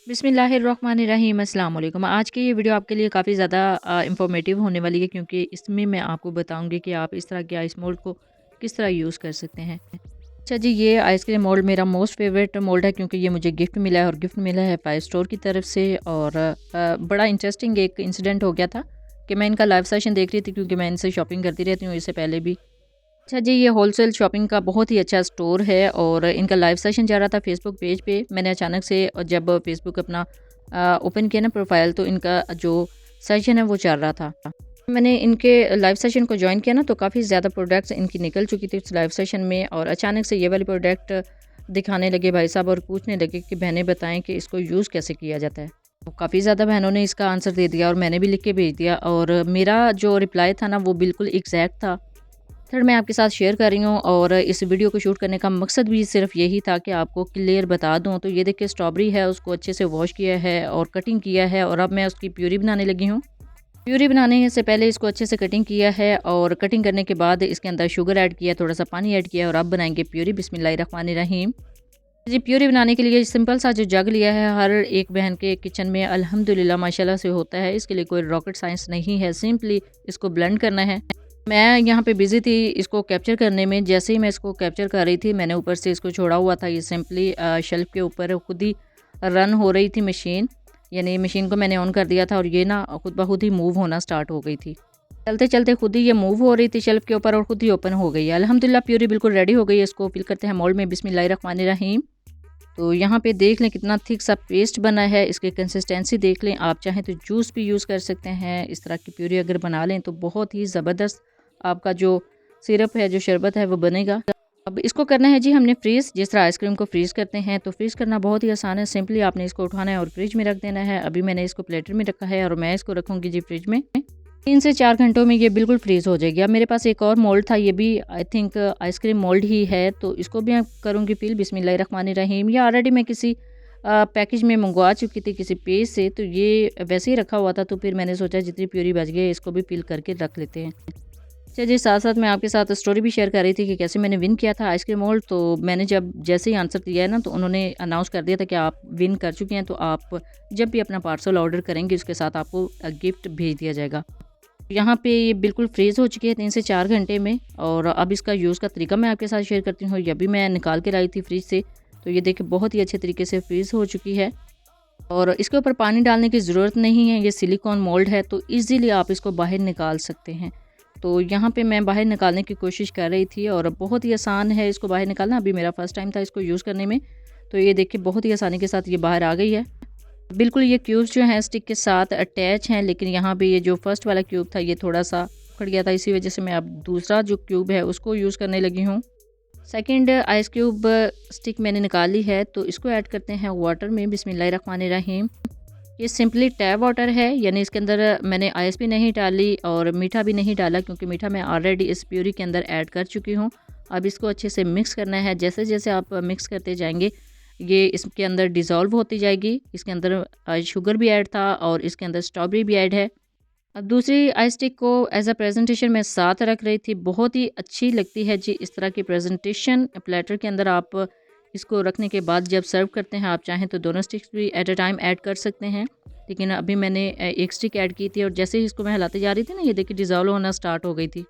बिस्मिल्लाहिर्रहमानिर्रहीम अस्सलाम वालेकुम। आज की ये वीडियो आपके लिए काफ़ी ज़्यादा इंफॉर्मेटिव होने वाली है क्योंकि इसमें मैं आपको बताऊंगी कि आप इस तरह के आइस मोल्ड को किस तरह यूज़ कर सकते हैं। अच्छा जी, ये आइसक्रीम मोल्ड मेरा मोस्ट फेवरेट मोल्ड है क्योंकि ये मुझे गिफ्ट मिला है और गिफ्ट मिला है फाइव स्टोर की तरफ से। और बड़ा इंटरेस्टिंग एक इंसिडेंट हो गया था कि मैं इनका लाइव सेशन देख रही थी क्योंकि मैं इनसे शॉपिंग करती रहती हूँ इससे पहले भी। अच्छा जी, ये होलसेल शॉपिंग का बहुत ही अच्छा स्टोर है और इनका लाइव सेशन जा रहा था फेसबुक पेज पे। मैंने अचानक से जब फेसबुक अपना ओपन किया ना प्रोफाइल, तो इनका जो सेशन है वो चल रहा था। मैंने इनके लाइव सेशन को ज्वाइन किया ना, तो काफ़ी ज़्यादा प्रोडक्ट्स इनकी निकल चुकी थी उस लाइव सेशन में और अचानक से ये वाली प्रोडक्ट दिखाने लगे भाई साहब और पूछने लगे कि बहनें बताएं कि इसको यूज़ कैसे किया जाता है। तो काफ़ी ज़्यादा बहनों ने इसका आंसर दे दिया और मैंने भी लिख के भेज दिया और मेरा जो रिप्लाई था ना वो बिल्कुल एग्जैक्ट था। थर्ड मैं आपके साथ शेयर कर रही हूँ और इस वीडियो को शूट करने का मकसद भी सिर्फ यही था कि आपको क्लियर बता दूँ। तो ये देखिए स्ट्रॉबेरी है, उसको अच्छे से वॉश किया है और कटिंग किया है और अब मैं उसकी प्यूरी बनाने लगी हूँ। प्यूरी बनाने से पहले इसको अच्छे से कटिंग किया है और कटिंग करने के बाद इसके अंदर शुगर ऐड किया, थोड़ा सा पानी ऐड किया और अब बनाएंगे प्यूरी। बिस्मिल्लाहिर्रहमानिर्रहीम। जी, प्यूरी बनाने के लिए सिंपल सा जो जग लिया है, हर एक बहन के किचन में अल्हम्दुलिल्लाह माशाल्लाह से होता है। इसके लिए कोई रॉकेट साइंस नहीं है, सिंपली इसको ब्लेंड करना है। मैं यहाँ पे बिज़ी थी इसको कैप्चर करने में। जैसे ही मैं इसको कैप्चर कर रही थी, मैंने ऊपर से इसको छोड़ा हुआ था। ये सिंपली शेल्फ़ के ऊपर खुद ही रन हो रही थी मशीन, यानी मशीन को मैंने ऑन कर दिया था और ये ना खुद ब खुद ही मूव होना स्टार्ट हो गई थी। चलते-चलते खुद ही ये मूव हो रही थी शेल्फ़ के ऊपर और खुद ही ओपन हो गई है। अल्हम्दुलिल्लाह प्यूरी बिल्कुल रेडी हो गई है। इसको फ़िल करते हैं मोल्ड में। बिस्मिल्लाहिर्रहमानिर्रहीम। तो यहाँ पे देख लें कितना थिक सा पेस्ट बना है, इसकी कंसिस्टेंसी देख लें। आप चाहें तो जूस भी यूज़ कर सकते हैं। इस तरह की प्यूरी अगर बना लें तो बहुत ही ज़बरदस्त आपका जो सिरप है, जो शरबत है वो बनेगा। अब इसको करना है जी हमने फ्रीज़। जिस तरह आइसक्रीम को फ्रीज़ करते हैं तो फ्रीज़ करना बहुत ही आसान है। सिंपली आपने इसको उठाना है और फ्रिज में रख देना है। अभी मैंने इसको प्लेटर में रखा है और मैं इसको रखूँगी जी फ्रिज में। 3 से 4 घंटों में ये बिल्कुल फ्रीज़ हो जाएगी। अब मेरे पास एक और मोल्ड था, ये भी आई थिंक आइसक्रीम मोल्ड ही है, तो इसको भी मैं करूँगी फ़िल। बिस्मिल्लाहिर्रहमानिर्रहीम। ये ऑलरेडी मैं किसी पैकेज में मंगवा चुकी थी किसी पेज से, तो ये वैसे ही रखा हुआ था। तो फिर मैंने सोचा जितनी प्यूरी बच गई इसको भी फ़िल करके रख लेते हैं। चलिए, साथ-साथ मैं आपके साथ स्टोरी भी शेयर कर रही थी कि कैसे मैंने विन किया था आइसक्रीम मोल्ड। तो मैंने जब जैसे ही आंसर दिया है ना, तो उन्होंने अनाउंस कर दिया था कि आप विन कर चुके हैं। तो आप जब भी अपना पार्सल ऑर्डर करेंगे उसके साथ आपको गिफ्ट भेज दिया जाएगा। यहाँ पे ये बिल्कुल फ्रीज़ हो चुकी है 3 से 4 घंटे में और अब इसका यूज़ का तरीका मैं आपके साथ शेयर करती हूँ। ये भी मैं निकाल के लाई थी फ्रिज से, तो ये देखिए बहुत ही अच्छे तरीके से फ्रीज़ हो चुकी है और इसके ऊपर पानी डालने की ज़रूरत नहीं है। ये सिलिकॉन मोल्ड है तो ईज़िली आप इसको बाहर निकाल सकते हैं। तो यहाँ पे मैं बाहर निकालने की कोशिश कर रही थी और बहुत ही आसान है इसको बाहर निकालना। अभी मेरा फर्स्ट टाइम था इसको यूज़ करने में, तो ये देखिए बहुत ही आसानी के साथ ये बाहर आ गई है। बिल्कुल ये क्यूब्स जो हैं स्टिक के साथ अटैच हैं, लेकिन यहाँ पे ये जो फर्स्ट वाला क्यूब था ये थोड़ा-सा उखड़ गया था, इसी वजह से मैं अब दूसरा जो क्यूब है उसको यूज़ करने लगी हूँ। सेकंड आइस क्यूब स्टिक मैंने निकाल ली है, तो इसको ऐड करते हैं वाटर में। बिस्मिल्लाहिर्रहमानिर्रहीम। ये सिंपली टैप वाटर है, यानी इसके अंदर मैंने आइस भी नहीं डाली और मीठा भी नहीं डाला क्योंकि मीठा मैं ऑलरेडी इस प्यूरी के अंदर ऐड कर चुकी हूँ। अब इसको अच्छे से मिक्स करना है। जैसे-जैसे आप मिक्स करते जाएँगे ये इसके अंदर डिज़ोल्व होती जाएगी। इसके अंदर शुगर भी ऐड था और इसके अंदर स्ट्रॉबेरी भी ऐड है। अब दूसरी आइस स्टिक को एज़ अ प्रेजेंटेशन मैं साथ रख रही थी। बहुत ही अच्छी लगती है जी इस तरह की प्रेजेंटेशन। प्लेटर के अंदर आप इसको रखने के बाद जब सर्व करते हैं, आप चाहें तो दोनों स्टिक्स भी एट अ टाइम ऐड कर सकते हैं, लेकिन अभी मैंने एक स्टिक ऐड की थी और जैसे ही इसको मैं हिलाते जा रही थी ना, ये देखिए डिज़ोल्व होना स्टार्ट हो गई थी।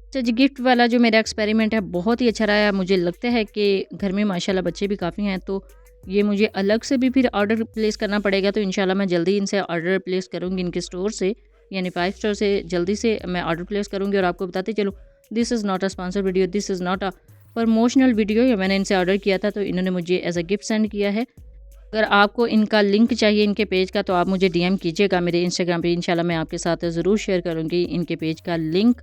अच्छा जी, गिफ्ट वाला जो मेरा एक्सपेरिमेंट है बहुत ही अच्छा रहा है। मुझे लगता है कि घर में माशाल्लाह बच्चे भी काफ़ी हैं, तो ये मुझे अलग से भी फिर ऑर्डर प्लेस करना पड़ेगा। तो इंशाल्लाह मैं जल्दी इनसे ऑर्डर प्लेस करूँगी इनके स्टोर से, यानी 5 स्टार से जल्दी से मैं ऑर्डर प्लेस करूँगी और आपको बताते चलूँ, this is not a sponsor video, this is not a promotional video. या मैंने इनसे ऑर्डर किया था तो इन्होंने मुझे एज़ अ गिफ्ट सेंड किया है। अगर आपको इनका लिंक चाहिए इनके पेज का, तो आप मुझे डीएम कीजिएगा मेरे इंस्टाग्राम पे। इंशाल्लाह मैं आपके साथ ज़रूर शेयर करूँगी इनके पेज का लिंक।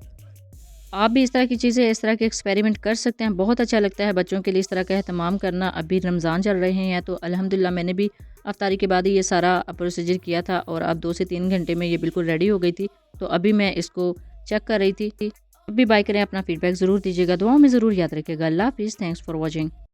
आप भी इस तरह की चीज़ें, इस तरह के एक्सपेरिमेंट कर सकते हैं। बहुत अच्छा लगता है बच्चों के लिए इस तरह का एहतमाम करना। अभी रमज़ान चल रहे हैं तो अल्हम्दुलिल्लाह मैंने भी अफ्तारी के बाद ही ये सारा प्रोसीजर किया था और अब 2 से 3 घंटे में ये बिल्कुल रेडी हो गई थी। तो अभी मैं इसको चेक कर रही थी। अब भी बाय करें, अपना फीडबैक ज़रूर दीजिएगा, दुआओं में ज़रूर याद रखिएगा। अल्लाह हाफ़िज़। Thanks for watching.